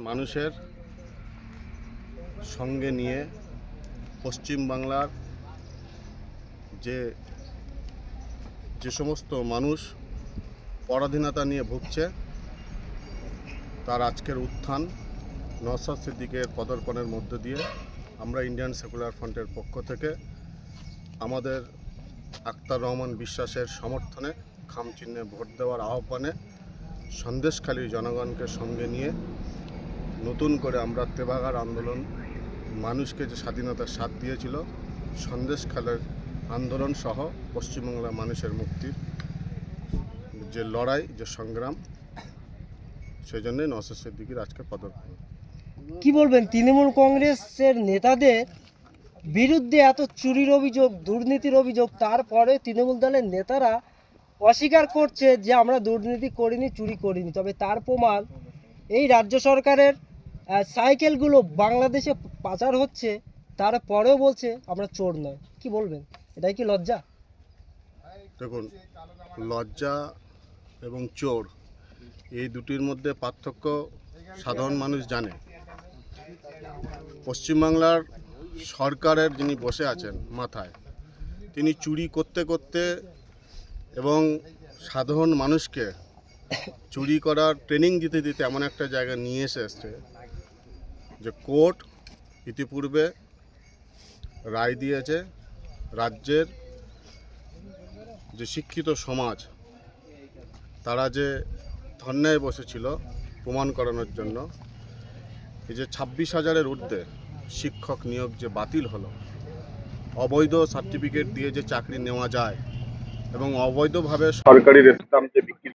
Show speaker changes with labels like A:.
A: মানুষের সঙ্গে নিয়ে পশ্চিমবাংলার যে যে সমস্ত মানুষ পরাধীনতা নিয়ে ভুগছে তার আজকের উত্থান নওশাদ সিদ্দিকের পদার্পণের মধ্য দিয়ে আমরা ইন্ডিয়ান সেকুলার ফ্রন্টের পক্ষ থেকে আমাদের আখতার রহমান বিশ্বাসের সমর্থনে খামচিহ্নে ভোট দেওয়ার আহ্বানে সন্দেশখালীর জনগণকে সঙ্গে নিয়ে নতুন করে আমরা তেভাগার আন্দোলন মানুষকে যে স্বাধীনতার স্বাদ দিয়েছিল সন্দেশখালীর আন্দোলন সহ পশ্চিমবাংলার মানুষের মুক্তির যে লড়াই যে সংগ্রাম সেই জন্যই নওশাদ সিদ্দিকীর আজকে পদার্পণ।
B: কি বলবেন তৃণমূল কংগ্রেসের নেতাদের বিরুদ্ধে এত চুরির অভিযোগ, দুর্নীতির অভিযোগ, তারপরে তৃণমূল দলের নেতারা অস্বীকার করছে যে আমরা দুর্নীতি করিনি, চুরি করিনি, তবে তার প্রমাণ এই রাজ্য সরকারের সাইকেলগুলো বাংলাদেশে পাচার হচ্ছে, তারপরেও বলছে আমরা চোর নয়। কি বলবেন, এটাই কি লজ্জা?
A: দেখুন, লজ্জা এবং চোর এই দুটির মধ্যে পার্থক্য সাধারণ মানুষ জানে। পশ্চিমবাংলার সরকারের যিনি বসে আছেন মাথায়, তিনি চুরি করতে করতে এবং সাধারণ মানুষকে চুরি করার ট্রেনিং দিতে দিতে এমন একটা জায়গায় নিয়ে এসেছে যে কোর্ট ইতিপূর্বে রায় দিয়েছে রাজ্যের যে শিক্ষিত সমাজ তারা যে ধর্নায় বসেছিল প্রমাণ করানোর জন্য, এই যে 26,000-এর ঊর্ধ্বে শিক্ষক নিয়োগ যে বাতিল হলো, অবৈধ সার্টিফিকেট দিয়ে যে চাকরি নেওয়া যায় এবং অবৈধভাবে সরকারি রেশন যে বিক্রি